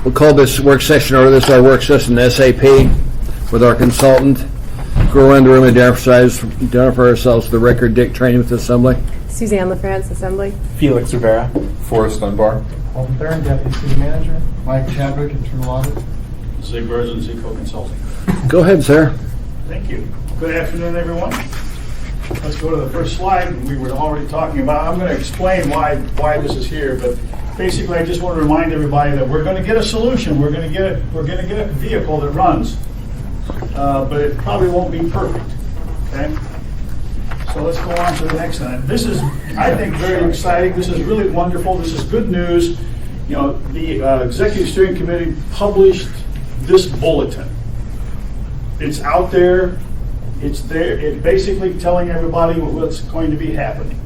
We'll call this work session, or this is our work session SAP with our consultant. Go around the room and identify ourselves for the record. Dick, training with assembly. Suzanne LaFrance, Assembly. Felix Rivera. Forrest Dunbar. Alton Thurn, Deputy City Manager. Mike Chadwick, Internal Audit. Zig Burns, Zico Consulting. Go ahead, sir. Thank you. Good afternoon, everyone. Let's go to the first slide. We were already talking about. I'm going to explain why this is here, but basically, I just want to remind everybody that we're going to get a solution. We're going to get a vehicle that runs, but it probably won't be perfect. Okay. So let's go on to the next one. This is, I think, very exciting. This is really wonderful. This is good news. You know, the Executive Steering Committee published this bulletin. It's out there. It's there. It's basically telling everybody what's going to be happening.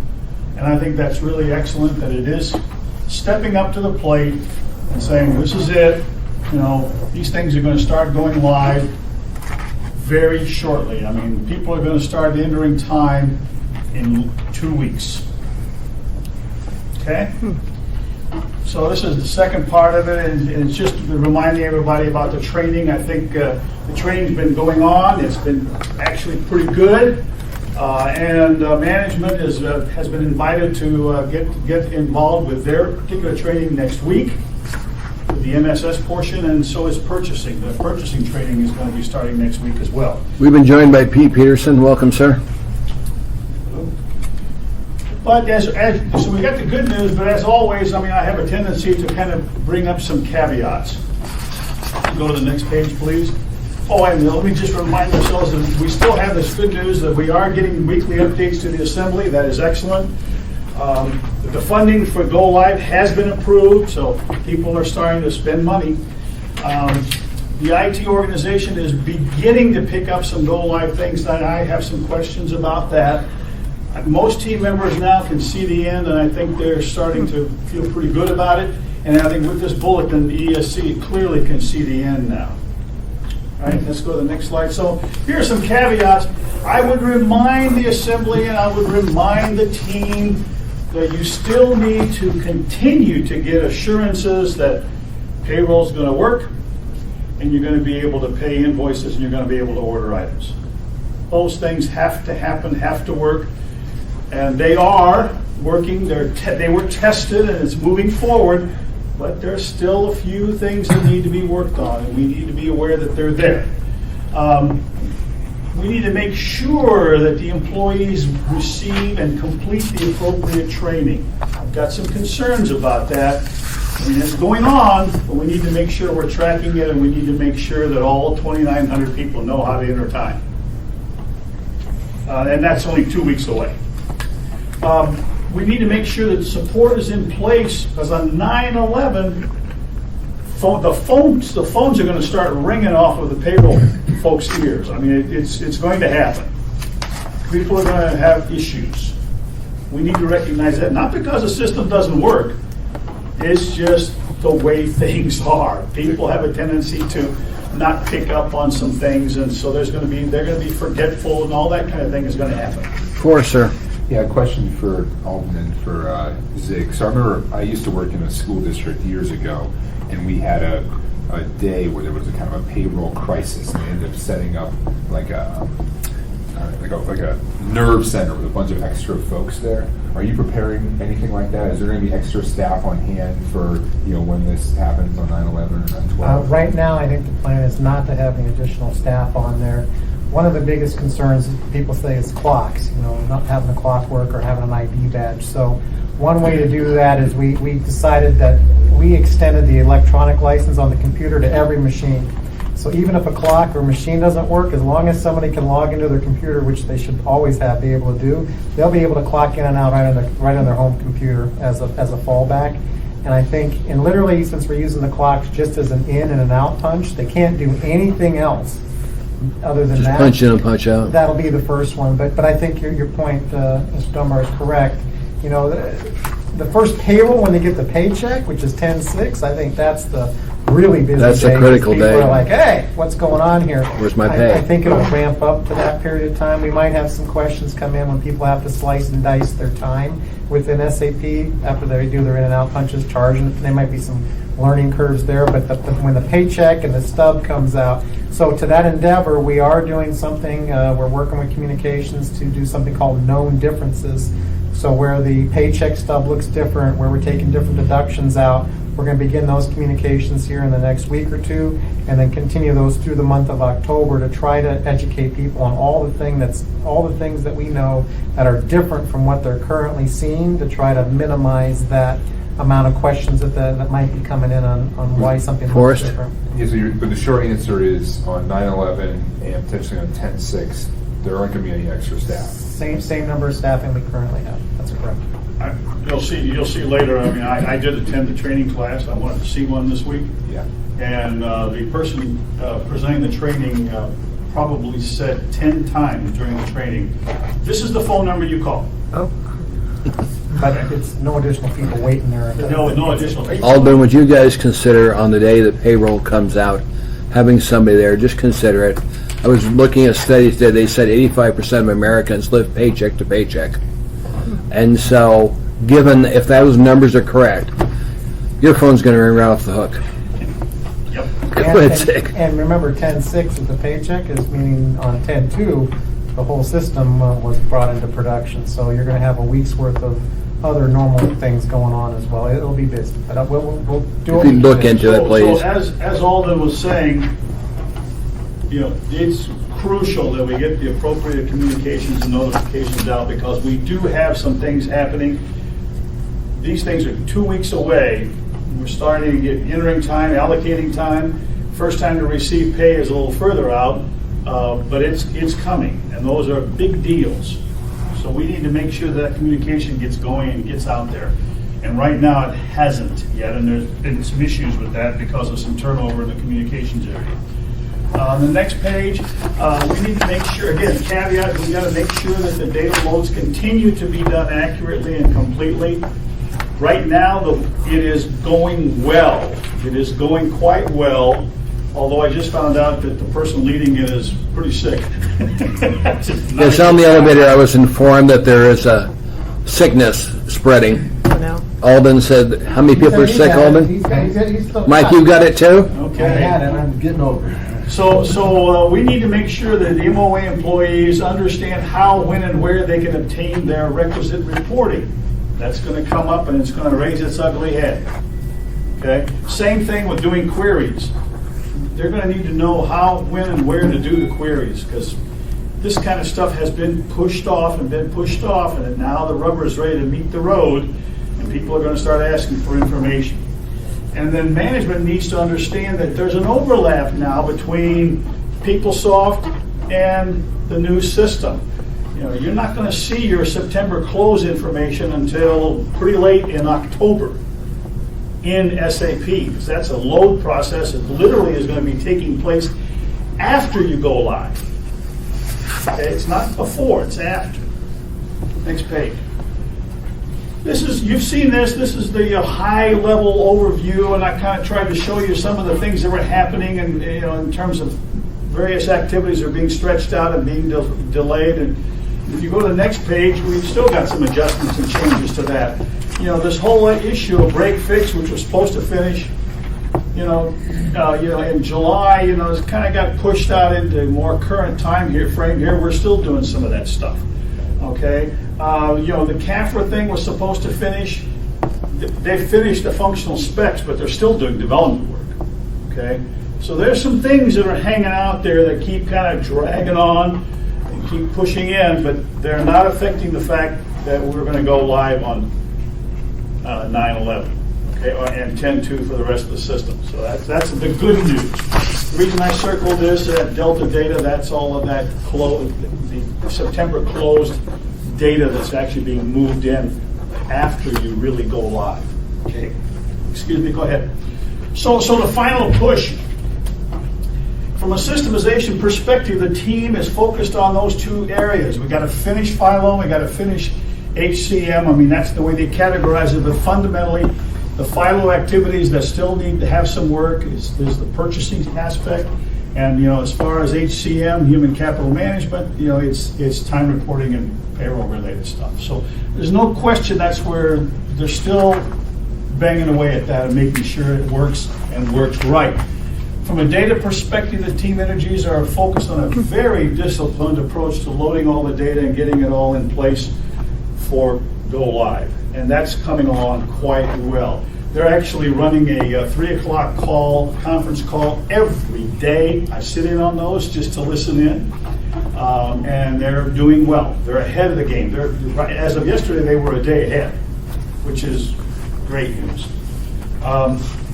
And I think that's really excellent that it is stepping up to the plate and saying, this is it. You know, these things are going to start going live very shortly. I mean, people are going to start entering time in 2 weeks. Okay? So this is the second part of it, and it's just reminding everybody about the training. I think the training's been going on. It's been actually pretty good, and management has been invited to get involved with their particular training next week, with the MSS portion, and so is purchasing. The purchasing training is going to be starting next week as well. We've been joined by Pete Peterson. Welcome, sir. But so we got the good news, but as always, I mean, I have a tendency to kind of bring up some caveats. Go to the next page, please. Oh, and let me just remind ourselves that we still have this good news that we are getting weekly updates to the Assembly. That is excellent. The funding for Go Live has been approved, so people are starting to spend money. The IT organization is beginning to pick up some Go Live things that I have some questions about that. Most team members now can see the end, and I think they're starting to feel pretty good about it. And I think with this bulletin, the ESC clearly can see the end now. All right, let's go to the next slide. So here are some caveats. I would remind the Assembly and I would remind the team that you still need to continue to get assurances that payroll is going to work and you're going to be able to pay invoices and you're going to be able to order items. Those things have to happen, have to work. And they are working. They were tested, and it's moving forward. But there's still a few things that need to be worked on, and we need to be aware that they're there. We need to make sure that the employees receive and complete the appropriate training. I've got some concerns about that. I mean, it's going on, but we need to make sure we're tracking it, and we need to make sure that all 2,900 people know how to enter time. And that's only 2 weeks away. We need to make sure that support is in place, because on 9/11, the phones are going to start ringing off of the payroll folks' ears. I mean, it's going to happen. People are going to have issues. We need to recognize that, not because the system doesn't work. It's just the way things are. People have a tendency to not pick up on some things, and so they're going to be forgetful, and all that kind of thing is going to happen. Of course, sir. Yeah, a question for Alton and for Zig. So I remember I used to work in a school district years ago, and we had a day where there was a kind of a payroll crisis, and they ended up setting up like a nerve center with a bunch of extra folks there. Are you preparing anything like that? Is there going to be extra staff on hand for when this happens on 9/11 or 9/12? Right now, I think the plan is not to have any additional staff on there. One of the biggest concerns people say is clocks, not having a clock work or having an ID badge. So one way to do that is we decided that we extended the electronic license on the computer to every machine. So even if a clock or machine doesn't work, as long as somebody can log into their computer, which they should always be able to do, they'll be able to clock in and out right on their home computer as a fallback. And I think, and literally, since we're using the clocks just as an in and an out punch, they can't do anything else other than Just that. punch in and punch out. That'll be the first one. But I think your point, Mr. Dunbar, is correct. The first payroll when they get the paycheck, which is 10/6, I think that's the really busy day. That's a critical People day. are like, hey, what's going on here? Where's my pay? I think it'll ramp up to that period of time. We might have some questions come in when people have to slice and dice their time within SAP after they do their in and out punches, charging. There might be some learning curves there, but when the paycheck and the stub comes out, so to that endeavor, we are doing something, we're working with communications to do something called known differences. So where the paycheck stub looks different, where we're taking different deductions out, we're going to begin those communications here in the next week or two, and then continue those through the month of October to try to educate people on all the things that we know that are different from what they're currently seeing, to try to minimize that amount of questions that might be coming in on why something looks Forrest? different. Yeah, so but the short answer is on 9/11 and potentially on 10/6, there aren't going to be any extra staff. Same number of staffing we currently have. That's correct. You'll see later, I mean, I did attend the training class, I wanted to see one this week, Yeah. and the person presenting the training probably said 10 times during the training, "This is the phone number you call." But it's no additional people waiting there. No additional. Alden, would you guys consider on the day that payroll comes out, having somebody there, just consider it. I was looking at studies that they said 85% of Americans live paycheck to paycheck. And so, given if those numbers are correct, your phone's going to ring right off the hook. Yep. Quit sick. And remember, 10/6 is the paycheck, is meaning on 10/2, the whole system was brought into production. So you're going to have a week's worth of other normal things going on as well. It'll be busy, but we'll do If it. you look into it, please. So as Alden was saying, it's crucial that we get the appropriate communications and notifications out, because we do have some things happening. These things are 2 weeks away. We're starting to get entering time, allocating time. First time to receive pay is a little further out, but it's coming, and those are big deals. So we need to make sure that communication gets going and gets out there. And right now it hasn't yet, and there's been some issues with that because of some turnover in the communications area. On the next page, we need to make sure, again, caveat, we got to make sure that the data loads continue to be done accurately and completely. Right now, it is going well. It is going quite well, although I just found out that the person leading it is pretty sick. Yes, on the elevator, I was informed that there is a sickness spreading. No. Alden said, how many people are sick, Alden? Mike, you got it too? Okay. I'm getting over it. So we need to make sure that the MOA employees understand how, when, and where they can obtain their requisite reporting. That's going to come up and it's going to raise its ugly head. Okay? Same thing with doing queries. They're going to need to know how, when, and where to do the queries, because this kind of stuff has been pushed off, and now the rubber is ready to meet the road, and people are going to start asking for information. And then management needs to understand that there's an overlap now between PeopleSoft and the new system. You're not going to see your September close information until pretty late in October in SAP, because that's a load process. It literally is going to be taking place after you go live. Okay, it's not before, it's after. Next page. You've seen this. This is the high-level overview, and I kind of tried to show you some of the things that were happening, and in terms of various activities are being stretched out and being delayed. And if you go to the next page, we've still got some adjustments and changes to that. This whole issue of break fix, which was supposed to finish, in July, it's kind of got pushed out into more current frame here. We're still doing some of that stuff. Okay, the CAFRA thing was supposed to finish. They finished the functional specs, but they're still doing development work. Okay, so there's some things that are hanging out there that keep kind of dragging on and keep pushing in, but they're not affecting the fact that we're going to go live on 9/11. Okay, and 10/2 for the rest of the system. So that's the good news. The reason I circled this, Delta data, that's all of that the September closed data that's actually being moved in after you really go live. Okay, excuse me, go ahead. So the final push, from a systemization perspective, the team is focused on those two areas. We got to finish Philo, we got to finish HCM. I mean, that's the way they categorize it, but fundamentally, the Philo activities that still need to have some work is the purchasing aspect. And, as far as HCM, human capital management, it's time reporting and payroll related stuff. So there's no question that's where there's still banging away at that and making sure it works and works right. From a data perspective, the Team Energies are focused on a very disciplined approach to loading all the data and getting it all in place for go live. And that's coming along quite well. They're actually running a 3 o'clock conference call every day. I sit in on those just to listen in. And they're doing well. They're ahead of the game. As of yesterday, they were a day ahead, which is great news.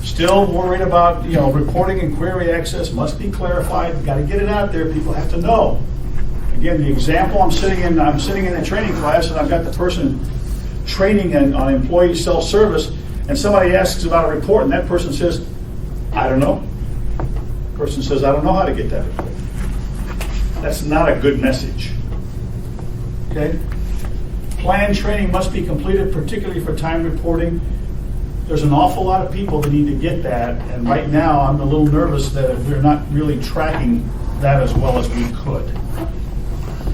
Still worried about, reporting and query access must be clarified. Got to get it out there. People have to know. Again, the example I'm sitting in a training class, and I've got the person training on employee self-service, and somebody asks about a report, and that person says, I don't know. The person says, I don't know how to get that report. That's not a good message. Okay? Plan training must be completed, particularly for time reporting. There's an awful lot of people that need to get that, and right now I'm a little nervous that we're not really tracking that as well as we could.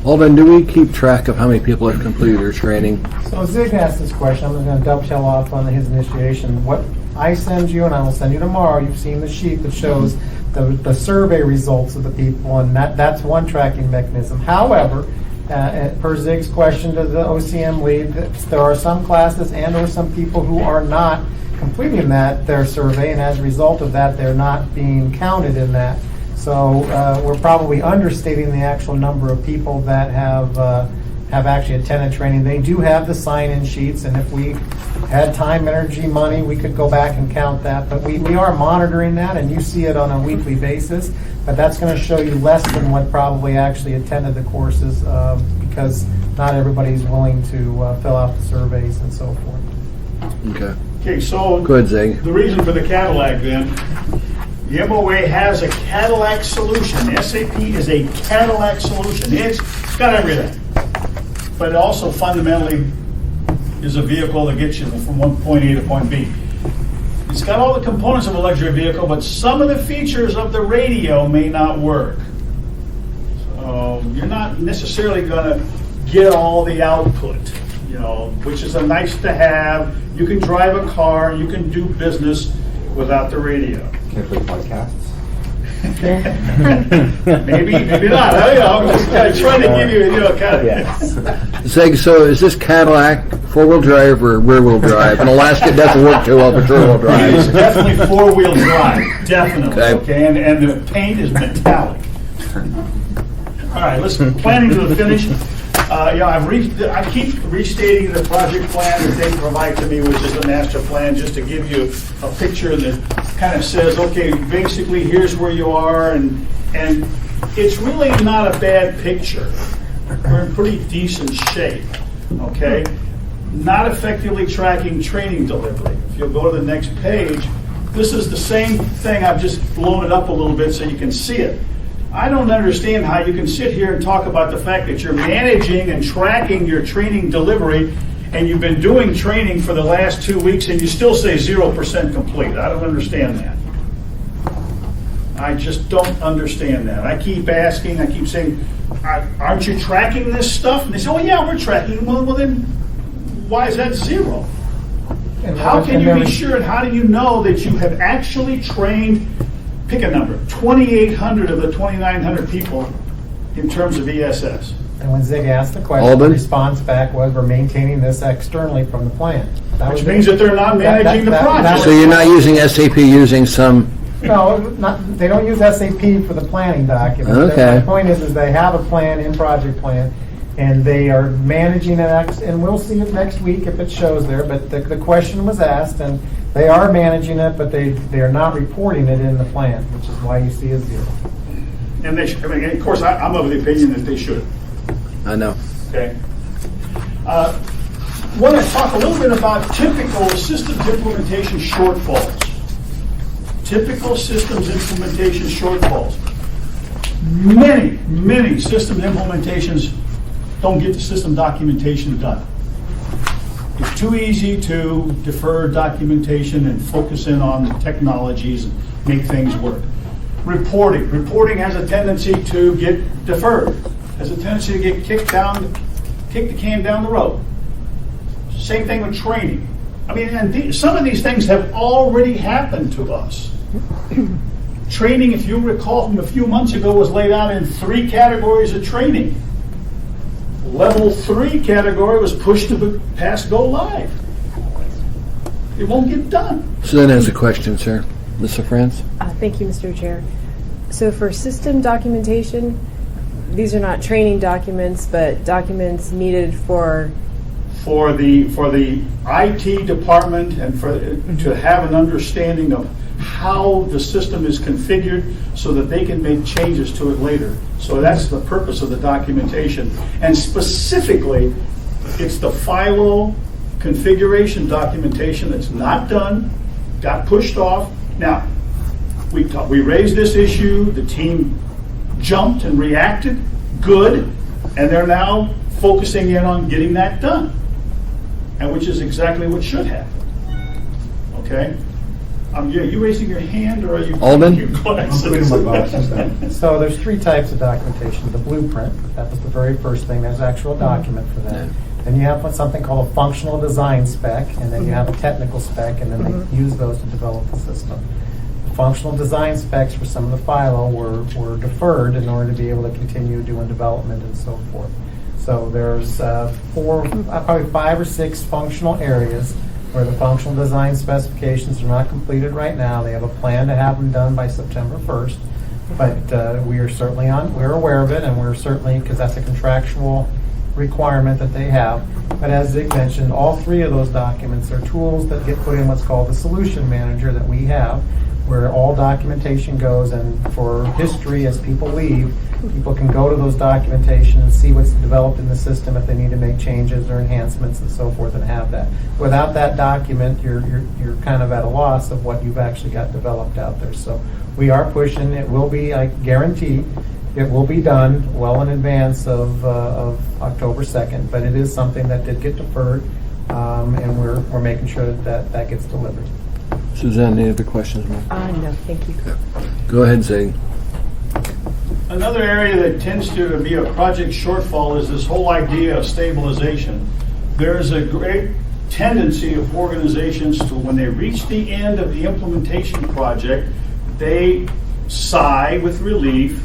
Alden, do we keep track of how many people have completed their training? So Zig asked this question. I'm going to dovetail off on his initiation. What I send you, and I will send you tomorrow, you've seen the sheet that shows the survey results of the people, and that's one tracking mechanism. However, per Zig's question to the OCM lead, there are some classes and or some people who are not completing their survey, and as a result of that, they're not being counted in that. So we're probably understating the actual number of people that have actually attended training. They do have the sign-in sheets, and if we had time, energy, money, we could go back and count that. But we are monitoring that, and you see it on a weekly basis. But that's going to show you less than what probably actually attended the courses because not everybody's willing to fill out the surveys and so forth. Okay. Okay, so Go ahead, Zig. the reason for the Cadillac then, the MOA has a Cadillac solution. SAP is a Cadillac solution. It's got everything. But it also fundamentally is a vehicle that gets you from point A to point B. It's got all the components of a luxury vehicle, but some of the features of the radio may not work. So you're not necessarily going to get all the output, which is a nice to have. You can drive a car, you can do business without the radio. Can I play podcasts? maybe not. I'm just kind of trying to give you, Zig, so is this Cadillac four-wheel drive or rear-wheel drive? And Alaska doesn't work too well for two-wheel It's drives. definitely four-wheel drive, definitely. Okay. And the paint is metallic. All right, listen. Planning to the finish. I keep restating the project plan that they provide to me, which is the master plan, just to give you a picture that kind of says, okay, basically here's where you are, and it's really not a bad picture. We're in pretty decent shape. Okay, not effectively tracking training delivery. If you'll go to the next page, this is the same thing. I've just blown it up a little bit so you can see it. I don't understand how you can sit here and talk about the fact that you're managing and tracking your training delivery, and you've been doing training for the last 2 weeks, and you still say 0% complete. I don't understand that. I just don't understand that. I keep asking, I keep saying, aren't you tracking this stuff? And they say, oh yeah, we're tracking. Well then, why is that 0? How can you be sure, and how do you know that you have actually trained, pick a number, 2,800 of the 2,900 people in terms of ESS? And when Zig asked the question, Alden? the response back was, we're maintaining this externally from the plant. Which means that they're not managing the project. So you're not using SAP, using some... No, they don't use SAP for the planning document. Okay. My point is they have a plan in project plan, and they are managing it, and we'll see it next week if it shows there, but the question was asked, and they are managing it, but they are not reporting it in the plan, which is why you see a 0. And they should, of course, I'm of the opinion that they should. I know. Okay. Want to talk a little bit about typical systems implementation shortfalls. Typical systems implementation shortfalls. Many systems implementations don't get the system documentation done. It's too easy to defer documentation and focus in on the technologies and make things work. Reporting has a tendency to get deferred, has a tendency to get kick the can down the road. Same thing with training. I mean, and some of these things have already happened to us. Training, if you recall from a few months ago, was laid out in 3 categories of training. Level 3 category was pushed to past go live. It won't get done. Suzanne has a question, sir. Mr. France? Thank you, Mr. Chair. So for system documentation, these are not training documents, but documents needed for the IT department and to have an understanding of how the system is configured so that they can make changes to it later. So that's the purpose of the documentation. And specifically, it's the FILO configuration documentation that's not done, got pushed off. Now, we raised this issue, the team jumped and reacted, good, and they're now focusing in on getting that done, and which is exactly what should happen. Okay? Yeah, you raising your hand, or are you? Alden? Your glasses? I'm putting my glasses down. So there's 3 types of documentation. The blueprint, that was the very first thing, there's an actual document for that. Then you have something called a functional design spec, and then you have a technical spec, and then they use those to develop the system. The functional design specs for some of the FILO were deferred in order to be able to continue doing development and so forth. So there's 4, probably 5 or 6 functional areas where the functional design specifications are not completed right now. They have a plan to have them done by September 1st. But we are certainly we're aware of it, and we're certainly, because that's a contractual requirement that they have. But as Zig mentioned, all 3 of those documents are tools that get put in what's called the solution manager that we have, where all documentation goes, and for history, as people leave, people can go to those documentation and see what's developed in the system if they need to make changes or enhancements and so forth, and have that. Without that document, you're kind of at a loss of what you've actually got developed out there. So we are pushing. It will be, I guarantee, it will be done well in advance of October 2nd, but it is something that did get deferred, and we're making sure that gets delivered. Suzanne, any other questions? no, thank you. Go ahead, Zig. Another area that tends to be a project shortfall is this whole idea of stabilization. There's a great tendency of organizations to, when they reach the end of the implementation project, they sigh with relief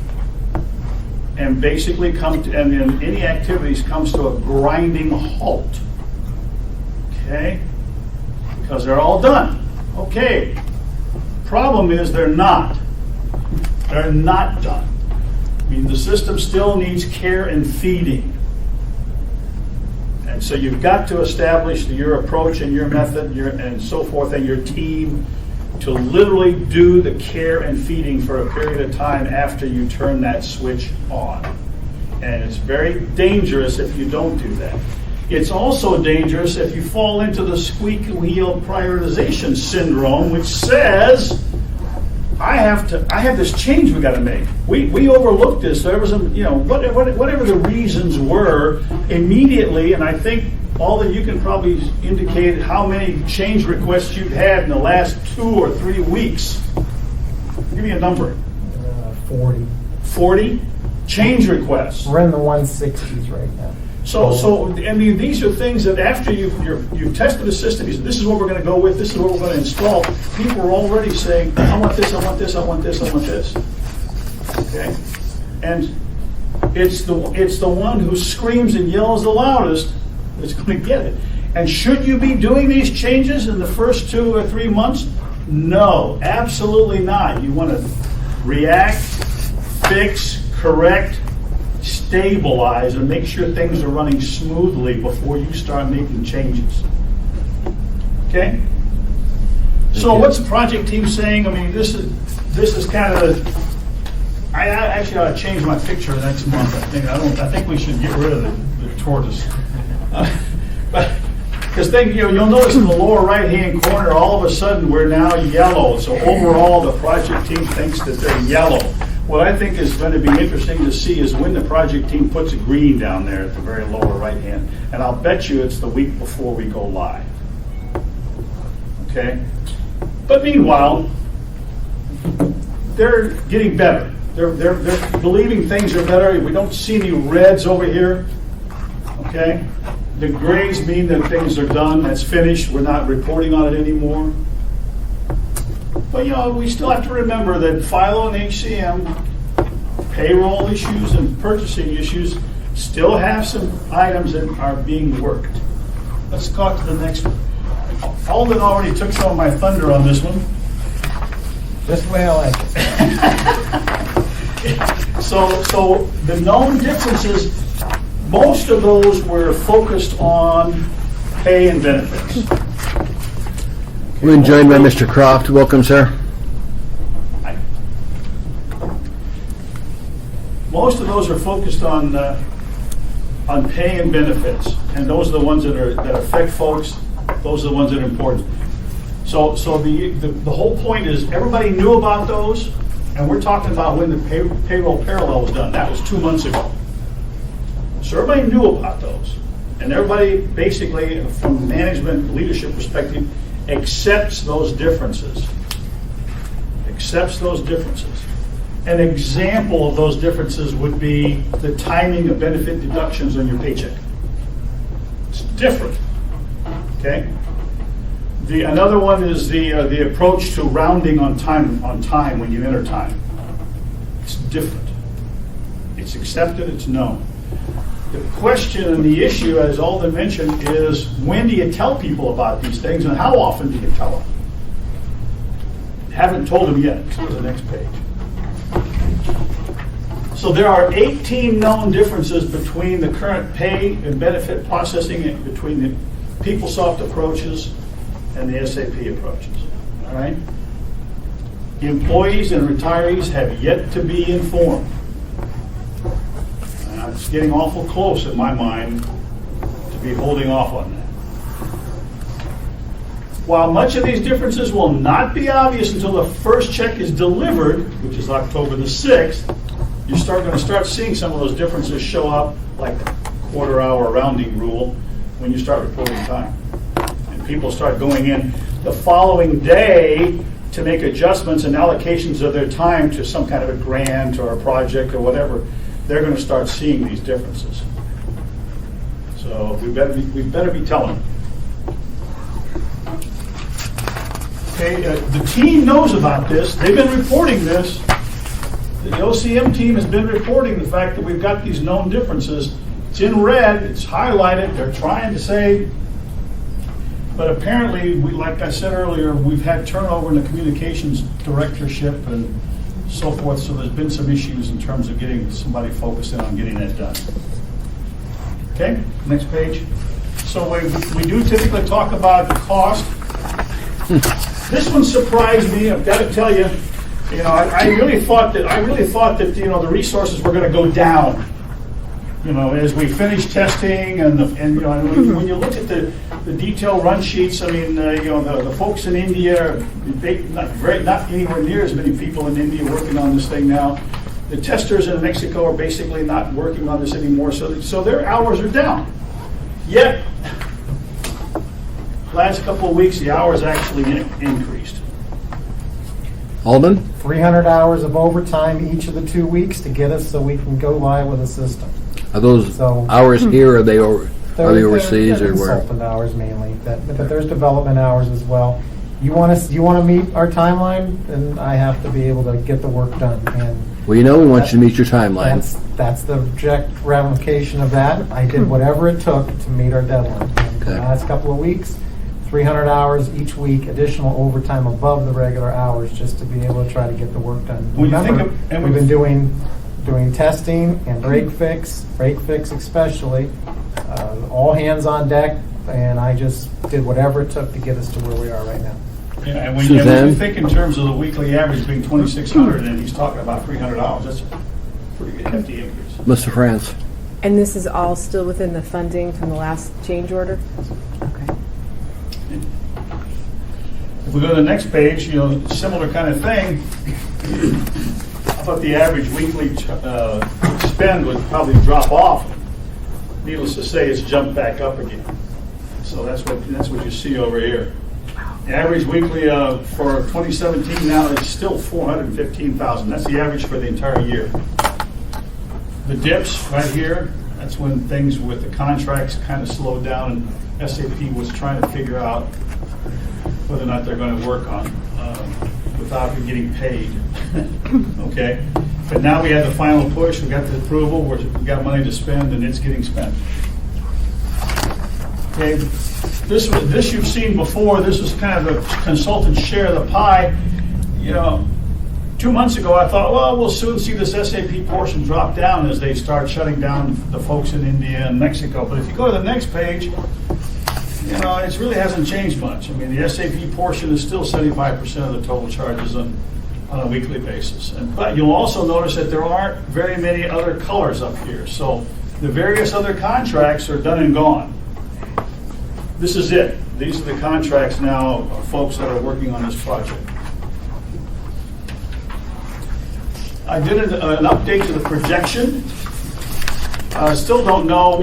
and basically and then any activities comes to a grinding halt. Okay? Because they're all done. Okay. Problem is they're not. They're not done. I mean, the system still needs care and feeding. And so you've got to establish your approach and your method and so forth, and your team to literally do the care and feeding for a period of time after you turn that switch on. And it's very dangerous if you don't do that. It's also dangerous if you fall into the squeak wheel prioritization syndrome, which says, I have this change we got to make. We overlooked this. There was whatever the reasons were immediately, and I think all that you can probably indicate how many change requests you've had in the last 2 or 3 weeks. Give me a number. 40. 40 change requests. We're in the 160s right now. So I mean, these are things that after you've tested the system, you said, this is what we're going to go with, this is what we're going to install. People are already saying, I want this, I want this, I want this, I want this. Okay, and it's the one who screams and yells the loudest that's going to get it. And should you be doing these changes in the first 2 or 3 months? No, absolutely not. You want to react, fix, correct, stabilize, and make sure things are running smoothly before you start making changes. Okay? So what's the project team saying? I mean, this is kind of I actually ought to change my picture next month. I think we should get rid of the tortoise. Because you'll notice in the lower right-hand corner, all of a sudden we're now yellow. So overall, the project team thinks that they're yellow. What I think is going to be interesting to see is when the project team puts a green down there at the very lower right hand. And I'll bet you it's the week before we go live. Okay? But meanwhile, they're getting better. They're believing things are better. We don't see any reds over here. Okay? The grays mean that things are done, that's finished, we're not reporting on it anymore. But we still have to remember that Philo and HCM, payroll issues and purchasing issues, still have some items that are being worked. Let's go to the next one. Alden already took some of my thunder on this one. Just the way I like it. So the known differences, most of those were focused on pay and benefits. We've been joined by Mr. Croft. Welcome, sir. Most of those are focused on pay and benefits, and those are the ones that affect folks. Those are the ones that are important. So the whole point is everybody knew about those, and we're talking about when the payroll parallel was done. That was 2 months ago. So everybody knew about those, and everybody basically, from management leadership perspective, accepts those differences. Accepts those differences. An example of those differences would be the timing of benefit deductions on your paycheck. It's different. Okay. Another one is the approach to rounding on time when you enter time. It's different. It's accepted. It's known. The question and the issue, as Alden mentioned, is when do you tell people about these things and how often do you tell them? Haven't told them yet. Let's go to the next page. So there are 18 known differences between the current pay and benefit processing and between the PeopleSoft approaches and the SAP approaches. All right? Employees and retirees have yet to be informed. It's getting awful close in my mind to be holding off on that. While much of these differences will not be obvious until the first check is delivered, which is October the 6th, you're going to start seeing some of those differences show up, like the quarter-hour rounding rule, when you start reporting time. And people start going in the following day to make adjustments and allocations of their time to some kind of a grant or a project or whatever. They're going to start seeing these differences. So we better be telling them. Okay, the team knows about this. They've been reporting this. The OCM team has been reporting the fact that we've got these known differences. It's in red. It's highlighted. They're trying to say, but apparently, like I said earlier, we've had turnover in the communications directorship and so forth, so there's been some issues in terms of getting somebody focused in on getting that done. Okay, next page. So we do typically talk about the cost. This one surprised me. I've got to tell you, I really thought that the resources were going to go down. As we finish testing and when you look at the detailed run sheets, I mean, the folks in India, not anywhere near as many people in India working on this thing now. The testers in Mexico are basically not working on this anymore, so their hours are down. Yet, last couple of weeks, the hours actually increased. Alden? 300 hours of overtime each of the 2 weeks to get us so we can go live with a system. Are those hours here, or are they overseas, they're or where? consultant hours mainly, but there's development hours as well. You want to meet our timeline, and I have to be able to get the work done. And Well, we want you to meet your timeline. that's the direct ramification of that. I did whatever it took to meet our deadline. And Okay. the last couple of weeks, 300 hours each week, additional overtime above the regular hours, just to be able to try to get the work done. When you Remember, think of- we've been doing testing and break fix especially, all hands on deck, and I just did whatever it took to get us to where we are right now. Yeah, and when Suzanne? you think in terms of the weekly average being 2,600, and he's talking about 300 hours, that's a pretty good hefty increase. Mr. France? And this is all still within the funding from the last change order? Okay. If we go to the next page, similar kind of thing. I thought the average weekly spend would probably drop off. Needless to say, it's jumped back up again. So that's what you see over here. The average weekly for 2017 now is still 415,000. That's the average for the entire year. The dips right here, That's when things with the contracts kind of slowed down, and SAP was trying to figure out whether or not they're going to work on without getting paid. Okay? But now we have the final push, we got the approval, we got money to spend, and it's getting spent. Okay, this you've seen before. This is kind of the consultant's share of the pie. 2 months ago I thought, well, we'll soon see this SAP portion drop down as they start shutting down the folks in India and Mexico. But if you go to the next page, it really hasn't changed much. I mean, the SAP portion is still 75% of the total charges on a weekly basis. But you'll also notice that there aren't very many other colors up here. So the various other contracts are done and gone. This is it. These are the contracts now of folks that are working on this project. I did an update to the projection. Still don't know.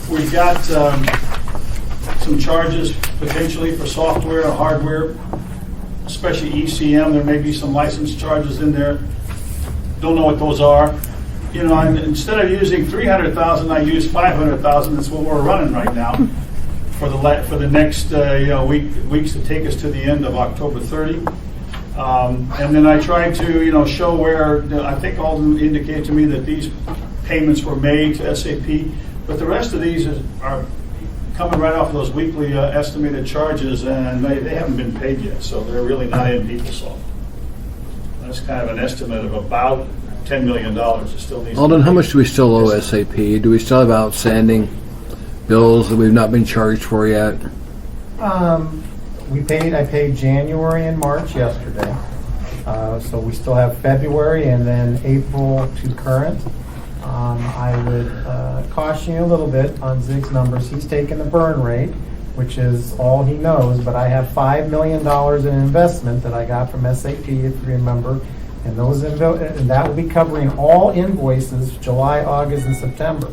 We've got some charges potentially for software or hardware, especially ECM. There may be some license charges in there. Don't know what those are. Instead of using $300,000, I use $500,000. That's what we're running right now for the next weeks to take us to the end of October 30. And then I tried to show where I think all indicate to me that these payments were made to SAP, but the rest of these are coming right off of those weekly estimated charges, and they haven't been paid yet, so they're really not in PeopleSoft. That's kind of an estimate of about $10 million. It still needs. Alden, how much do we still owe SAP? Do we still have outstanding bills that we've not been charged for yet? I paid January and March yesterday. So we still have February and then April to current. I would caution you a little bit on Zig's numbers. He's taken the burn rate, which is all he knows, but I have $5 million in investment that I got from SAP, if you remember, and that will be covering all invoices July, August, and September.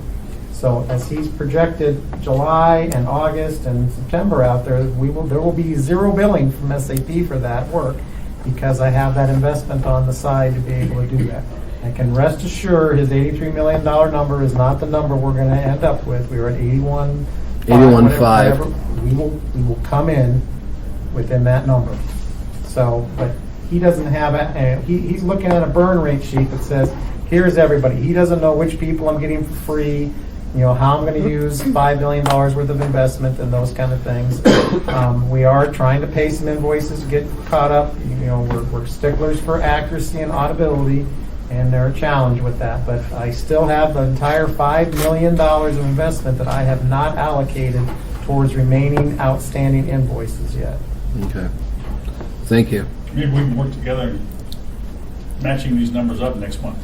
So as he's projected July and August and September out there, there will be zero billing from SAP for that work because I have that investment on the side to be able to do that. I can rest assured his $83 million number is not the number we're going to end up with. We were at 81.5. We will come in within that number. So, but he doesn't have he's looking at a burn rate sheet that says, here's everybody. He doesn't know which people I'm getting for free, how I'm going to use $5 million worth of investment and those kind of things. We are trying to pay some invoices to get caught up. We're sticklers for accuracy and audibility, and they're a challenge with that. But I still have the entire $5 million of investment that I have not allocated towards remaining outstanding invoices yet. Okay. Thank you. Maybe we can work together matching these numbers up next month.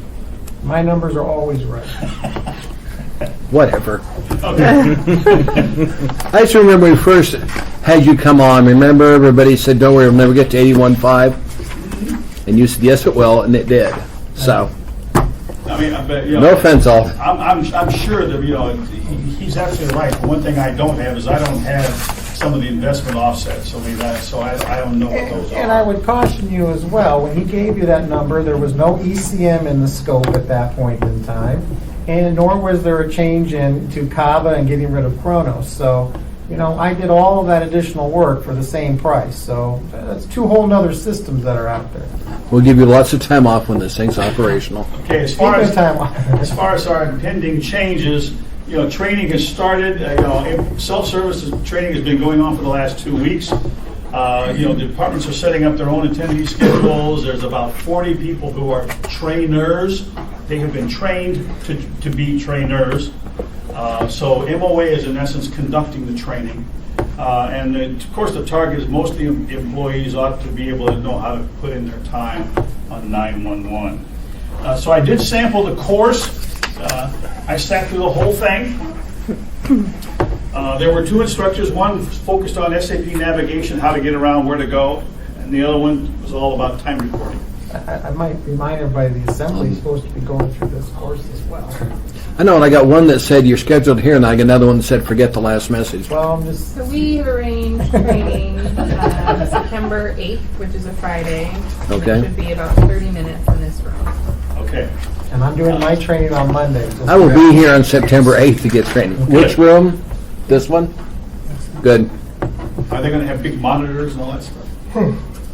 My numbers are always right. Whatever. Okay. I just remember when we first had you come on, remember everybody said, don't worry, we'll never get to 81.5? And you said, yes, it will, and it did. So, I mean, I bet, no offense, all. I'm sure that, he's absolutely right. The one thing I don't have is I don't have some of the investment offsets. I don't know what those are. And I would caution you as well, when he gave you that number, there was no ECM in the scope at that point in time, and nor was there a change to Kava and getting rid of Kronos. So, I did all of that additional work for the same price. So that's two whole nother systems that are out there. We'll give you lots of time off when this thing's operational. Okay, as far as our impending changes, training has started. Self-service training has been going on for the last 2 weeks. The departments are setting up their own attendee schedules. There's about 40 people who are trainers. They have been trained to be trainers. So MOA is in essence conducting the training. And of course the target is most of the employees ought to be able to know how to put in their time on 911. So I did sample the course. I sat through the whole thing. There were 2 instructors. One focused on SAP navigation, how to get around, where to go, and the other one was all about time recording. I might remind everybody the assembly is supposed to be going through this course as well. I know, and I got one that said you're scheduled here, and I got another one that said forget the last message. Well, I'm just... So we have arranged training September 8th, which is a Friday. Okay. It should be about 30 minutes in this room. Okay. And I'm doing my training on Monday. Just I will so be here on September 8th to get training. Which room? This one? Good. Are they going to have big monitors and all that stuff?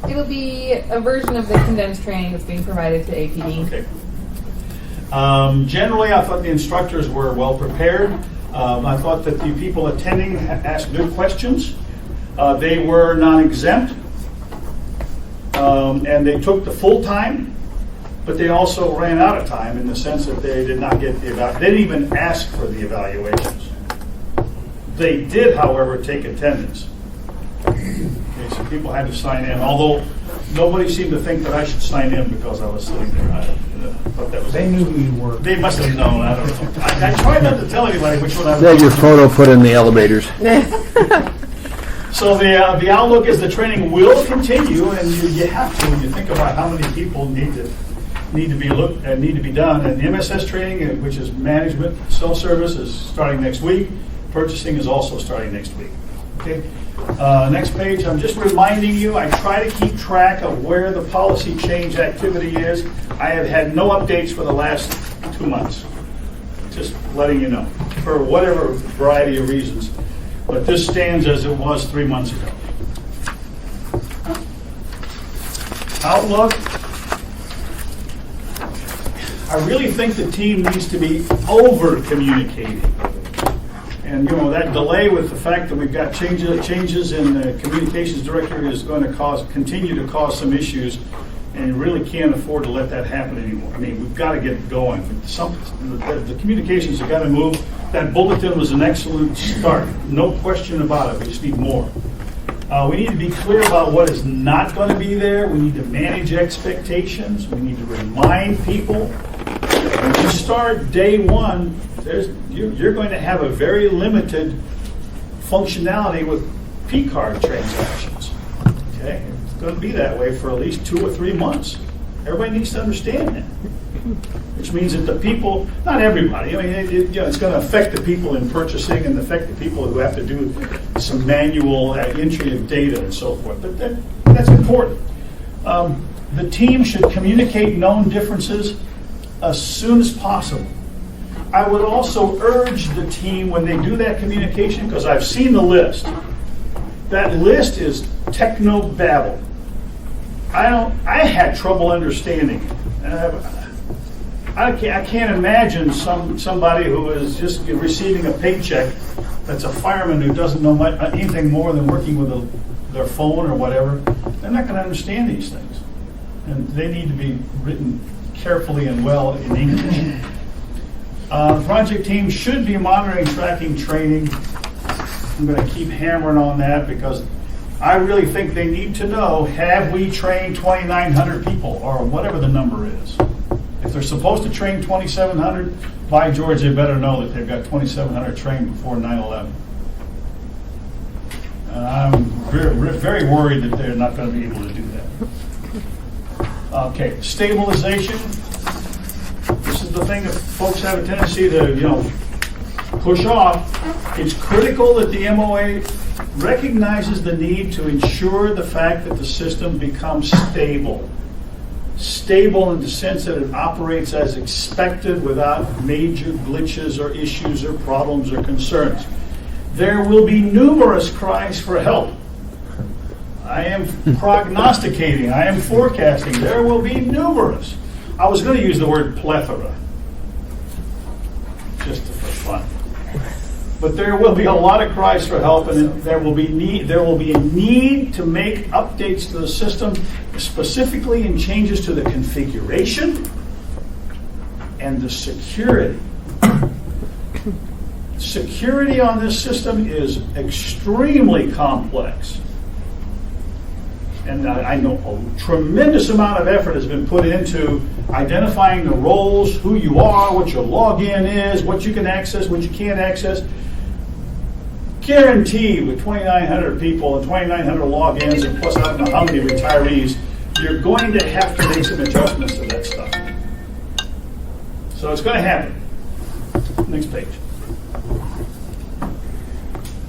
It'll be a version of the condensed training that's being provided to APD. Okay. Generally, I thought the instructors were well prepared. I thought that the people attending asked good questions. They were non-exempt, and they took the full time, but they also ran out of time in the sense that they did not get the they didn't even ask for the evaluations. They did, however, take attendance. Okay, so people had to sign in, although nobody seemed to think that I should sign in because I was sitting there. I thought that was. They knew who you were. They must have known. I don't know. I tried not to tell anybody which one I was. They had your photo put in the elevators. So the outlook is the training will continue, and you have to when you think about how many people need to be looked and need to be done. And the MSS training, which is management self-service, is starting next week. Purchasing is also starting next week. Okay. Next page. I'm just reminding you. I try to keep track of where the policy change activity is. I have had no updates for the last 2 months. Just letting you know, for whatever variety of reasons. But this stands as it was 3 months ago. Outlook. I really think the team needs to be over-communicating. And, that delay with the fact that we've got changes in the communications director is going to continue to cause some issues, and you really can't afford to let that happen anymore. I mean, we've got to get going. The communications have got to move. That bulletin was an excellent start. No question about it. We just need more. We need to be clear about what is not going to be there. We need to manage expectations. We need to remind people. When you start day one, you're going to have a very limited functionality with P-card transactions. Okay, it's going to be that way for at least 2 or 3 months. Everybody needs to understand that. Which means that the people, not everybody, I mean, it's going to affect the people in purchasing and affect the people who have to do some manual entry of data and so forth. But that's important. The team should communicate known differences as soon as possible. I would also urge the team when they do that communication, because I've seen the list. That list is techno-babble. I had trouble understanding it. I can't imagine somebody who is just receiving a paycheck that's a fireman who doesn't know anything more than working with their phone or whatever. They're not going to understand these things. And they need to be written carefully and well in English. Project team should be monitoring, tracking, training. I'm going to keep hammering on that because I really think they need to know, have we trained 2,900 people or whatever the number is? If they're supposed to train 2,700, by George, they better know that they've got 2,700 trained before 9/11. And I'm very worried that they're not going to be able to do that. Okay, stabilization. This is the thing that folks have a tendency to, push off. It's critical that the MOA recognizes the need to ensure the fact that the system becomes stable. Stable in the sense that it operates as expected without major glitches or issues or problems or concerns. There will be numerous cries for help. I am prognosticating, I am forecasting, there will be numerous. I was going to use the word plethora, just for fun. But there will be a lot of cries for help, and there will be a need to make updates to the system, specifically in changes to the configuration and the security. Security on this system is extremely complex. And I know a tremendous amount of effort has been put into identifying the roles, who you are, what your login is, what you can access, what you can't access. Guaranteed with 2,900 people and 2,900 logins, and plus I don't know how many retirees, you're going to have to make some adjustments to that stuff. So it's going to happen. Next page.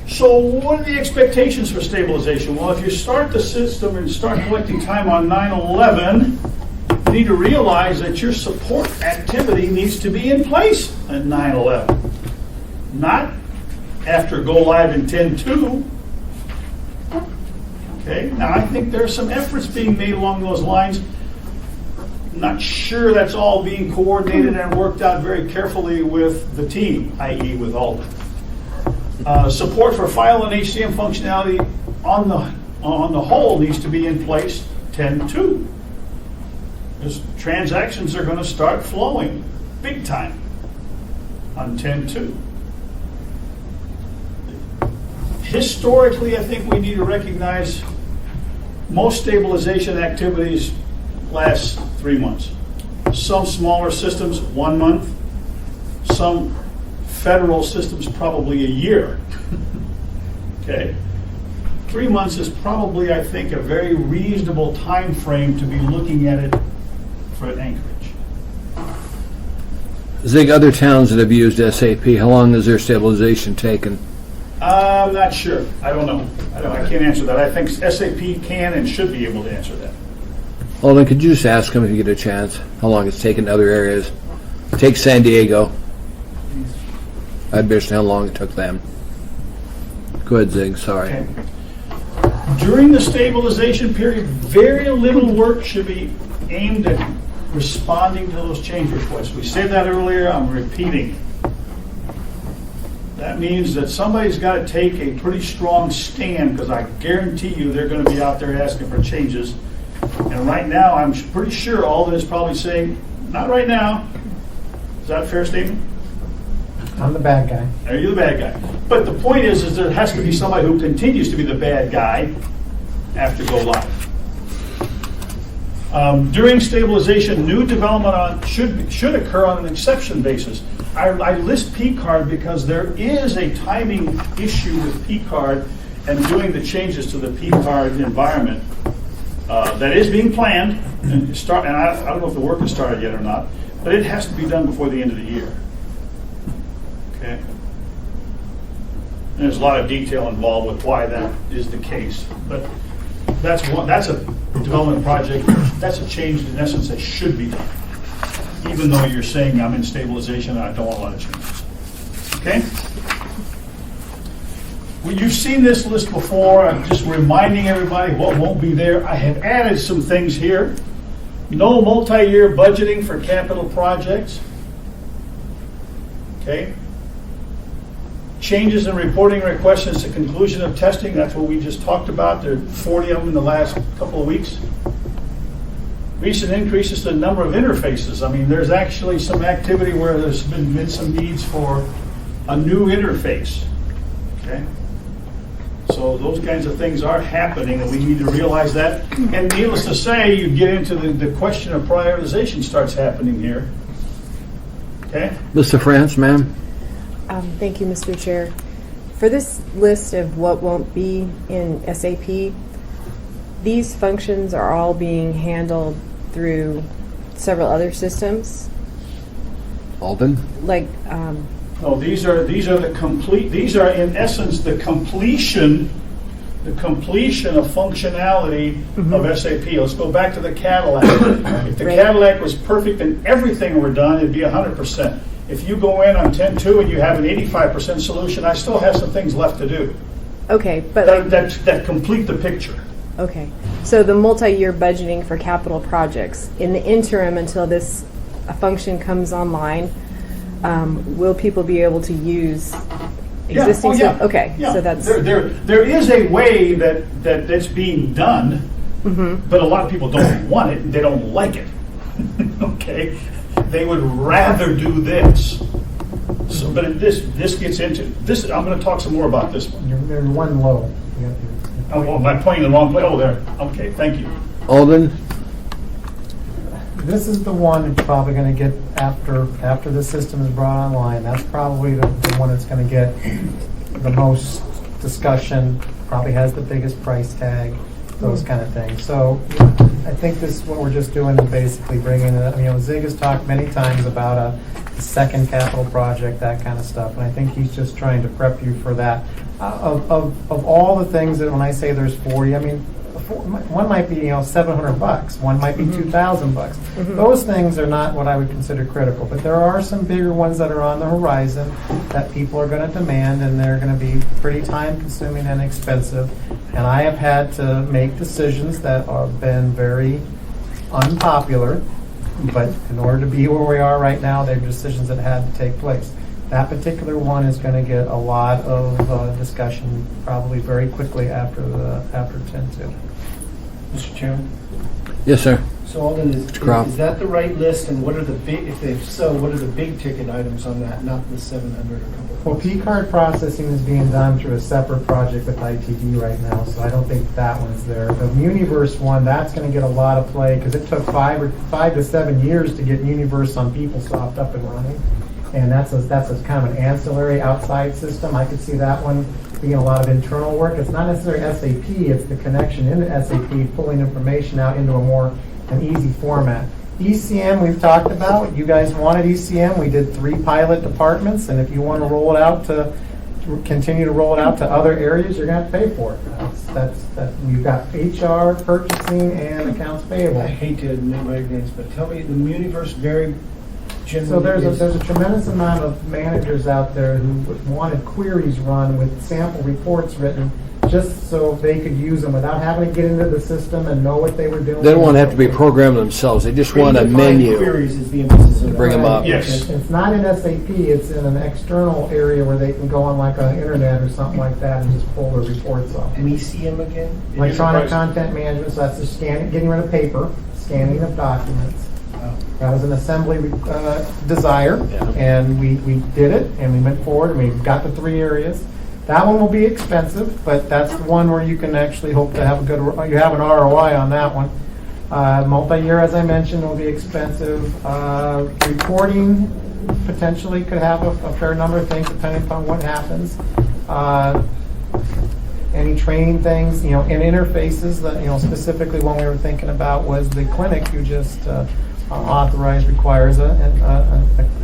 So what are the expectations for stabilization? Well, if you start the system and start collecting time on 9/11, you need to realize that your support activity needs to be in place at 9/11, not after go live in 10/2. Okay, now I think there are some efforts being made along those lines. Not sure that's all being coordinated and worked out very carefully with the team, i.e. with Alden. Support for file and HCM functionality on the whole needs to be in place 10/2. Because transactions are going to start flowing big time on 10/2. Historically, I think we need to recognize most stabilization activities last 3 months. Some smaller systems, 1 month. Some federal systems, probably a year. Okay? 3 months is probably, I think, a very reasonable time frame to be looking at it for an Anchorage. Zig, other towns that have used SAP, how long has their stabilization taken? I'm not sure. I don't know. I can't answer that. I think SAP can and should be able to answer that. Alden, could you just ask them if you get a chance how long it's taken in other areas? Take San Diego. I'd be interested how long it took them. Go ahead, Zig. Sorry. Okay. During the stabilization period, very little work should be aimed at responding to those change requests. We said that earlier. I'm repeating. That means that somebody's got to take a pretty strong stand, because I guarantee you they're going to be out there asking for changes. And right now, I'm pretty sure Alden is probably saying, not right now. Is that a fair statement? I'm the bad guy. Are you the bad guy? But the point is there has to be somebody who continues to be the bad guy after go live. During stabilization, new development should occur on an exception basis. I list P-card because there is a timing issue with P-card and doing the changes to the P-card environment that is being planned. And I don't know if the work has started yet or not, but it has to be done before the end of the year. Okay. And there's a lot of detail involved with why that is the case, but that's a development project. That's a change in essence that should be done, even though you're saying I'm in stabilization and I don't want a lot of changes. Okay. Well, you've seen this list before. I'm just reminding everybody what won't be there. I have added some things here. No multi-year budgeting for capital projects. Okay. Changes in reporting requests since the conclusion of testing. That's what we just talked about. There are 40 of them in the last couple of weeks. Recent increases to the number of interfaces. I mean, there's actually some activity where there's been some needs for a new interface. Okay? So those kinds of things are happening, and we need to realize that. And needless to say, you get into the question of prioritization starts happening here. Okay? Mr. France, ma'am? Thank you, Mr. Chair. For this list of what won't be in SAP, these functions are all being handled through several other systems. Alden? Like, No, these are the complete. These are in essence the completion of functionality of SAP. Let's go back to the Cadillac. If the Right. Cadillac was perfect and everything were done, it'd be 100%. If you go in on 10.2 and you have an 85% solution, I still have some things left to do okay, but like, that complete the picture. okay. So the multi-year budgeting for capital projects, in the interim until this function comes online, will people be able to use existing stuff? Okay, Yeah. so that's... There is a way that's being done, but a lot of people don't want it. They don't like it. Okay? They would rather do this. So, but this gets into this. I'm going to talk some more about this one. You're one low. Oh, am I pointing in the wrong place? Oh, there. Okay, thank you. Alden? This is the one that's probably going to get after the system is brought online. That's probably the one that's going to get the most discussion. Probably has the biggest price tag. Those kind of things. So I think this what we're just doing is basically bringing it. Zig has talked many times about a second capital project, that kind of stuff, and I think he's just trying to prep you for that. Of all the things that when I say there's 40, one might be, $700, one might be $2,000. Those things are not what I would consider critical, but there are some bigger ones that are on the horizon that people are going to demand, and they're going to be pretty time-consuming and expensive. And I have had to make decisions that have been very unpopular, but in order to be where we are right now, they're decisions that had to take place. That particular one is going to get a lot of discussion probably very quickly after 10-2. Mr. Chairman? Yes, sir. So Alden, Crop. is that the right list, and what are the big, if so, what are the big ticket items on that, not the 700 or a couple? Well, P-card processing is being done through a separate project with ITD right now, so I don't think that one's there. The Muniverse one, that's going to get a lot of play because it took 5 to 7 years to get Muniverse on PeopleSoft up and running, and that's a kind of an ancillary outside system. I could see that one being a lot of internal work. It's not necessarily SAP; it's the connection into SAP, pulling information out into an easy format. ECM we've talked about. You guys wanted ECM. We did 3 pilot departments, and if you want to roll it out to continue to roll it out to other areas, you're going to have to pay for it. That's you've got HR, purchasing, and accounts payable. I hate to admit my ignorance, but tell me, the Muniverse very generally So there's is- a tremendous amount of managers out there who wanted queries run with sample reports written just so they could use them without having to get into the system and know what they were doing. They don't want to have to be programmed themselves. They just want a Predefined menu. Queries is the emphasis of Bring 'em up. Yes. It's not in SAP, it's in an external area where they can go on like an internet or something like that and just pull the reports off. And ECM again? Electronic content management, so that's the scanning, getting rid of paper, scanning of documents. Wow. That was an assembly desire, and we did it, and we went forward, and we got the 3 areas. That one will be expensive, but that's the one where you can actually hope to have you have an ROI on that one. Multi-year, as I mentioned, will be expensive. Reporting potentially could have a fair number of things depending upon what happens. Any training things, and interfaces that, specifically one we were thinking about was the clinic you just authorized requires an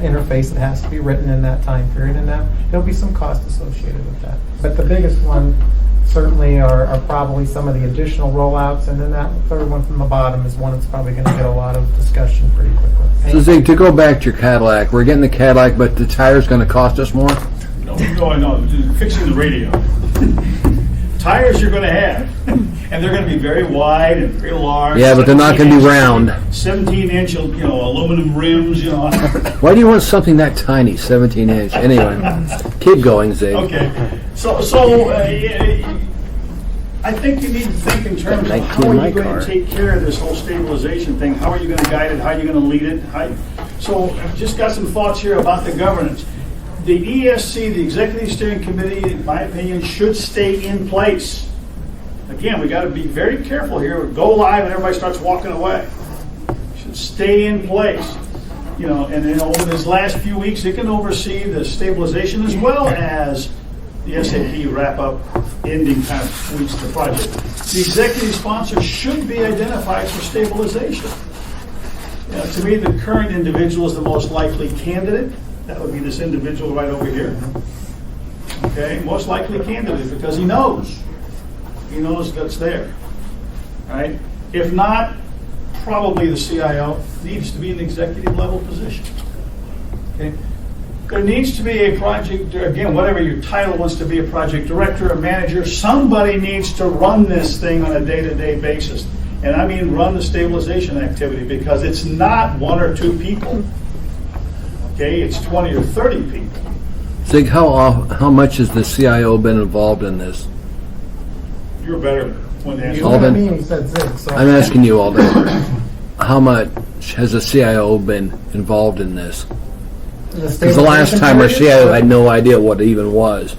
interface that has to be written in that time period, and there'll be some cost associated with that. But the biggest one certainly are probably some of the additional rollouts, and then that third one from the bottom is one that's probably going to get a lot of discussion pretty quickly. So Zig, to go back to your Cadillac, we're getting the Cadillac, but the tire's going to cost us more? No, fixing the radio. Tires you're going to have, and they're going to be very wide and very large. Yeah, but they're not going to be round. 17-inch, aluminum rims. Why do you want something that tiny, 17-inch? Anyway, keep going, Zig. Okay, so I think you need to think in terms of 19 how are my you going car. to take care of this whole stabilization thing. How are you going to guide it? How are you going to lead it? So I've just got some thoughts here about the governance. The ESC, the Executive Steering Committee, in my opinion, should stay in place. Again, we got to be very careful here. Go live and everybody starts walking away. Should stay in place. And over these last few weeks, it can oversee the stabilization as well as the SAP wrap-up ending kind of tweaks the project. The executive sponsor should be identified for stabilization. To me, the current individual is the most likely candidate. That would be this individual right over here. Okay, most likely candidate because he knows that's there. Right? If not, probably the CIO needs to be an executive level position. Okay? There needs to be a project, again, whatever your title wants to be, a project director, a manager, somebody needs to run this thing on a day-to-day basis. And I mean run the stabilization activity because it's not 1 or 2 people. Okay, it's 20 or 30 people. Zig, how much has the CIO been involved in this? You're better when they You answer. know what I Alden? mean? He said Zig, so. I'm asking you, Alden. How much has the CIO been involved in this? Because the last time our CIO had no idea what it even was.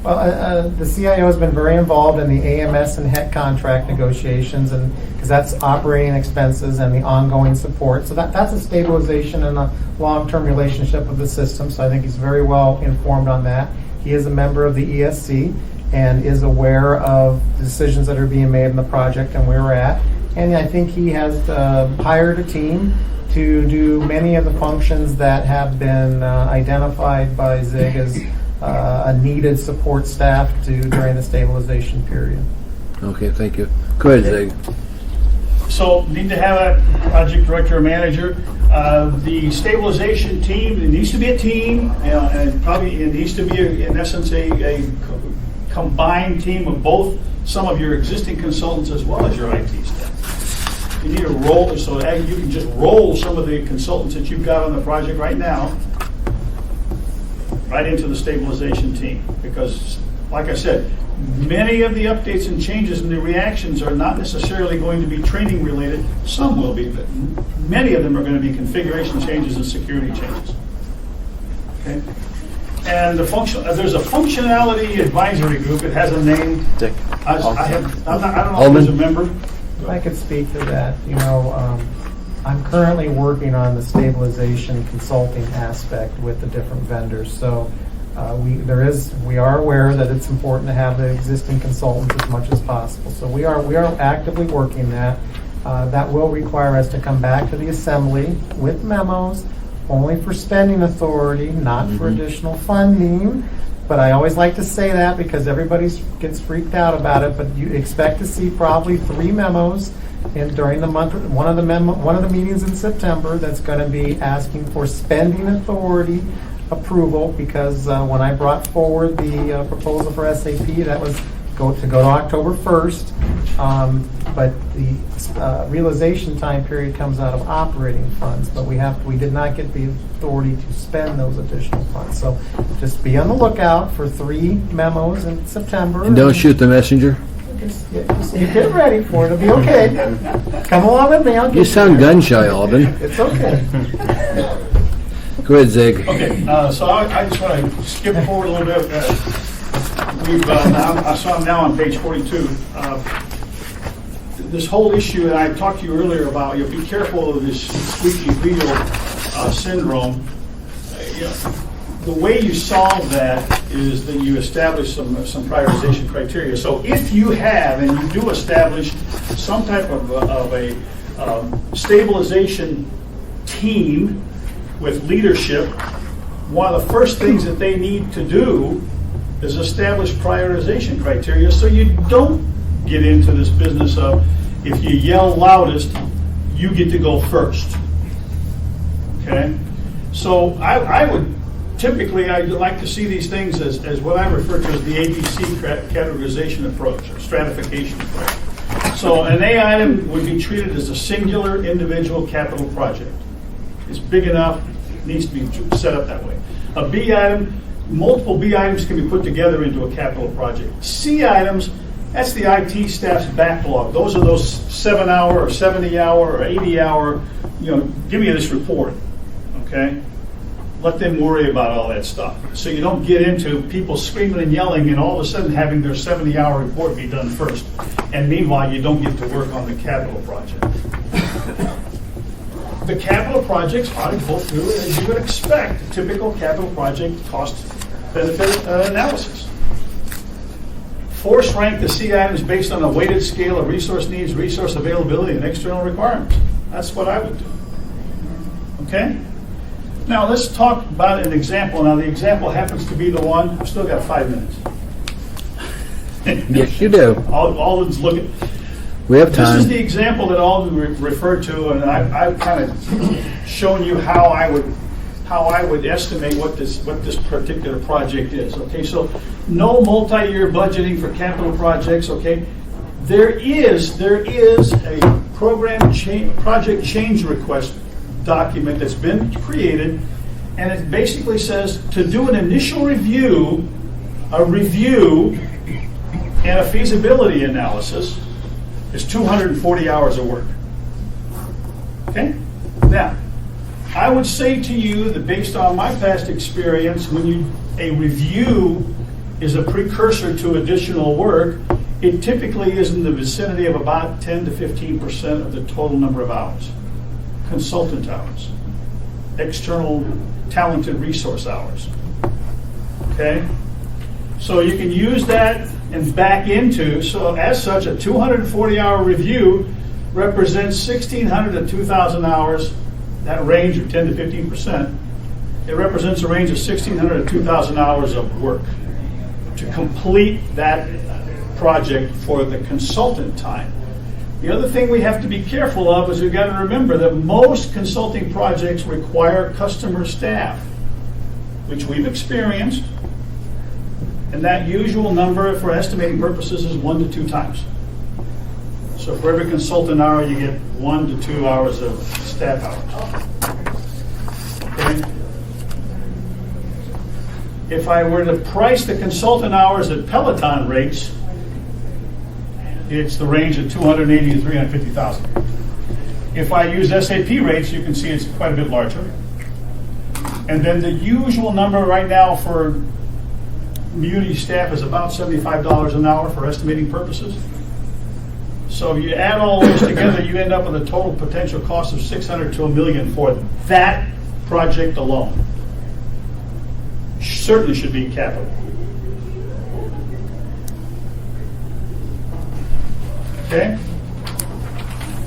Well, the CIO has been very involved in the AMS and HEC contract negotiations, and because that's operating expenses and the ongoing support. So that's a stabilization and a long-term relationship with the system. So I think he's very well informed on that. He is a member of the ESC and is aware of the decisions that are being made in the project and where we're at. And I think he has hired a team to do many of the functions that have been identified by Zig as a needed support staff during the stabilization period. Okay, thank you. Go ahead, Zig. So need to have a project director or manager. The stabilization team, it needs to be a team, and probably it needs to be, in essence, a combined team of both some of your existing consultants as well as your IT staff. You need to roll, so that you can just roll some of the consultants that you've got on the project right now right into the stabilization team. Because, like I said, many of the updates and changes and the reactions are not necessarily going to be training related. Some will be, but many of them are going to be configuration changes and security changes. Okay? And there's a functionality advisory group. It has a name. I don't know who's a member. If I could speak to that, I'm currently working on the stabilization consulting aspect with the different vendors. So we are aware that it's important to have the existing consultants as much as possible. So we are actively working that. That will require us to come back to the assembly with memos, only for spending authority, not for additional funding. But I always like to say that because everybody gets freaked out about it. But you expect to see probably 3 memos during the month. One of the meetings in September that's going to be asking for spending authority approval, because when I brought forward the proposal for SAP, that was to go to October 1st. But the realization time period comes out of operating funds, but we did not get the authority to spend those additional funds. So just be on the lookout for 3 memos in September. And don't shoot the messenger. Just get ready for it. It'll be okay. Come along with me. You sound gun shy, Alden. It's okay. Go ahead, Zig. Okay, so I just want to skip forward a little bit. I'm now on page 42. This whole issue, and I talked to you earlier about, be careful of this squeaky wheel syndrome. The way you solve that is that you establish some prioritization criteria. So if you have, and you do establish some type of a stabilization team with leadership, one of the first things that they need to do is establish prioritization criteria, so you don't get into this business of, if you yell loudest, you get to go first. Okay? So I would typically, I'd like to see these things as what I refer to as the ABC categorization approach, or stratification approach. So an A item would be treated as a singular individual capital project. It's big enough, needs to be set up that way. A B item, multiple B items can be put together into a capital project. C items, that's the IT staff's backlog. Those are those 7-hour or 70-hour or 80-hour, give me this report, okay? Let them worry about all that stuff. So you don't get into people screaming and yelling and all of a sudden having their 70-hour report be done first. And meanwhile, you don't get to work on the capital project. The capital projects ought to go through, as you would expect, a typical capital project cost-benefit analysis. Force rank the C items based on a weighted scale of resource needs, resource availability, and external requirements. That's what I would do. Okay? Now let's talk about an example. Now the example happens to be the one, I've still got 5 minutes. Yes, you do. Alden's looking. We have time. This is the example that Alden referred to, and I've kind of shown you how I would estimate what this particular project is. Okay, so no multi-year budgeting for capital projects. Okay, there is a project change request document that's been created, and it basically says to do an initial review, and a feasibility analysis is 240 hours of work. Okay? Now, I would say to you that based on my past experience, a review is a precursor to additional work, it typically is in the vicinity of about 10 to 15% of the total number of hours. Consultant hours. External talented resource hours. Okay? So you can use that and back into, so as such, a 240-hour review represents 1,600 to 2,000 hours, that range of 10 to 15%. It represents a range of 1,600 to 2,000 hours of work to complete that project for the consultant time. The other thing we have to be careful of is we've got to remember that most consulting projects require customer staff, which we've experienced, and that usual number for estimating purposes is 1 to 2 times. So for every consultant hour, you get 1 to 2 hours of staff hours. Okay? If I were to price the consultant hours at Peloton rates, it's the range of 280 to 350,000. If I use SAP rates, you can see it's quite a bit larger. And then the usual number right now for community staff is about $75 an hour for estimating purposes. So if you add all those together, you end up with a total potential cost of $600 to $1 million for that project alone. Certainly should be capital. Okay?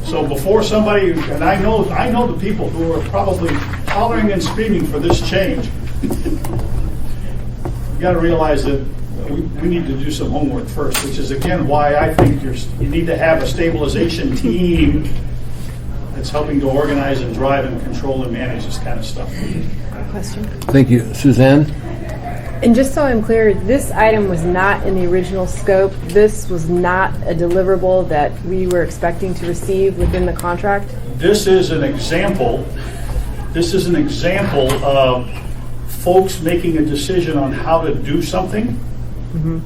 So before somebody, and I know the people who are probably hollering and screaming for this change, you got to realize that we need to do some homework first, which is again why I think you need to have a stabilization team that's helping to organize and drive and control and manage this kind of stuff. Question? Thank you. Suzanne? And just so I'm clear, this item was not in the original scope. This was not a deliverable that we were expecting to receive within the contract. This is an example. This is an example of folks making a decision on how to do something. Mm-hmm.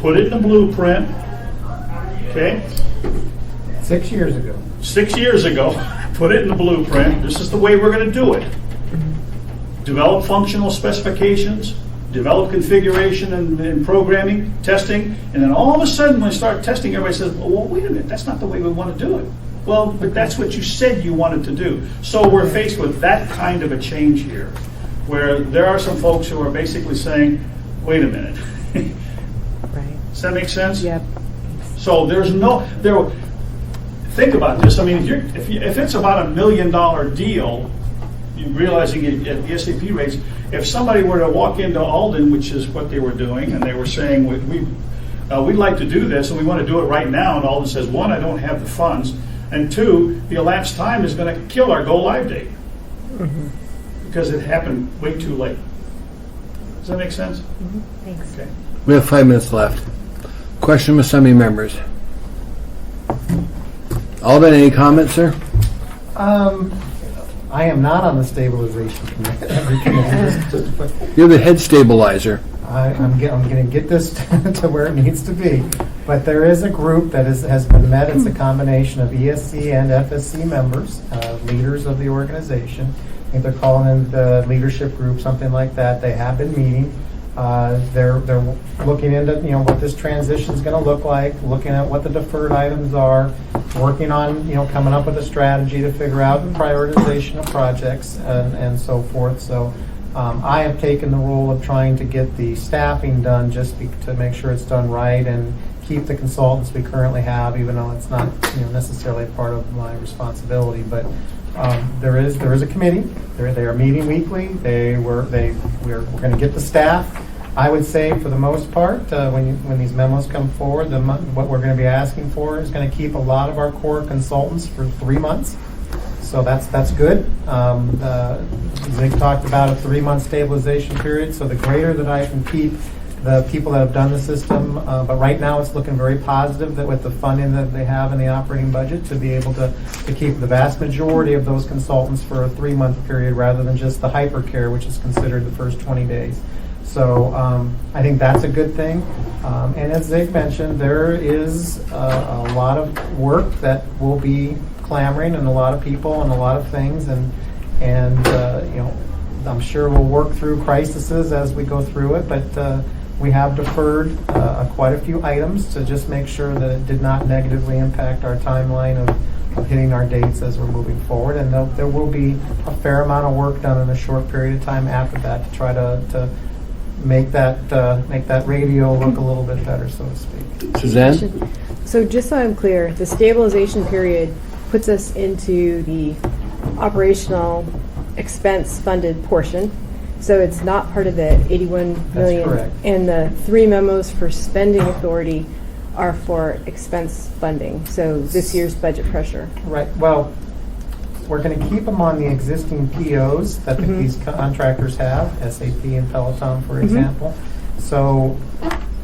Put it in the blueprint. Okay? 6 years ago. 6 years ago, put it in the blueprint. This is the way we're going to do it. Develop functional specifications, develop configuration and programming, testing, and then all of a sudden when we start testing, everybody says, well, wait a minute, that's not the way we want to do it. Well, but that's what you said you wanted to do. So we're faced with that kind of a change here, where there are some folks who are basically saying, wait a minute. Right. Does that make sense? Yep. So think about this. I mean, if it's about $1 million deal, realizing at the SAP rates, if somebody were to walk into Alden, which is what they were doing, and they were saying, we'd like to do this, and we want to do it right now, and Alden says, 1, I don't have the funds, and 2, the elapsed time is going to kill our go-live date. Mm-hmm. Because it happened way too late. Does that make sense? Mm-hmm. Thanks. Okay. We have 5 minutes left. Question with Assembly members. Alden, any comments, sir? I am not on the stabilization committee. You're the head stabilizer. I'm going to get this to where it needs to be. But there is a group that has been met. It's a combination of ESC and FSC members, leaders of the organization. I think they're calling it the leadership group, something like that. They have been meeting. They're looking into what this transition is going to look like, looking at what the deferred items are, working on coming up with a strategy to figure out the prioritization of projects and so forth. So I have taken the role of trying to get the staffing done just to make sure it's done right and keep the consultants we currently have, even though it's not necessarily part of my responsibility. But there is a committee. They are meeting weekly. We're going to get the staff. I would say for the most part, when these memos come forward, what we're going to be asking for is going to keep a lot of our core consultants for 3 months. So that's good. Zig talked about a 3-month stabilization period. So the greater that I can keep the people that have done the system, but right now it's looking very positive that with the funding that they have in the operating budget to be able to keep the vast majority of those consultants for a 3-month period rather than just the hypercare, which is considered the first 20 days. So I think that's a good thing. And as Zig mentioned, there is a lot of work that will be clamoring and a lot of people and a lot of things. And I'm sure we'll work through crises as we go through it, but we have deferred quite a few items to just make sure that it did not negatively impact our timeline of hitting our dates as we're moving forward. And there will be a fair amount of work done in a short period of time after that to try to make that radio look a little bit better, so to speak. Suzanne? So just so I'm clear, the stabilization period puts us into the operational expense funded portion. So it's not part of the 81 million. That's correct. And the 3 memos for spending authority are for expense funding, so this year's budget pressure. Right, well, we're going to keep them on the existing POs that these contractors have, SAP and Peloton, for example. So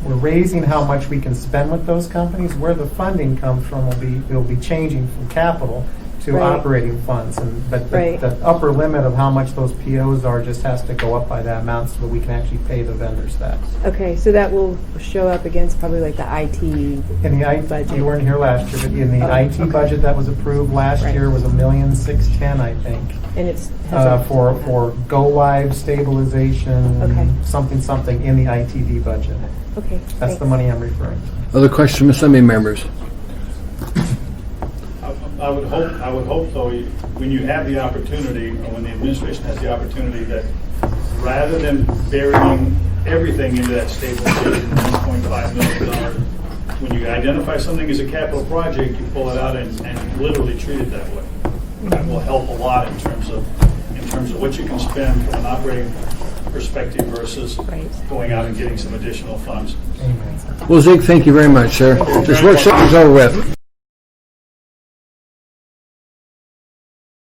we're raising how much we can spend with those companies. Where the funding comes from will be changing from capital to Right. operating funds. But Right. the upper limit of how much those POs are just has to go up by that amount so that we can actually pay the vendors that. Okay, so that will show up against probably like the IT. In the Budget. you weren't here last year, but in the Oh, IT okay. budget that was approved last Right. year was $1,610,000, I think. And it's has a- For go live stabilization, Okay. something in the ITD budget. Okay, That's the thanks. money I'm referring to. Other questions from assembly members? I would hope though, when you have the opportunity, or when the administration has the opportunity, that rather than burying everything into that stabilization $1.5 million, when you identify something as a capital project, you pull it out and literally treat it that way. That will help a lot in terms of what you can spend from an operating perspective versus Right. going out and getting some additional funds. Amen. Well, Zeke, thank you very much, sir. This workshop is over with.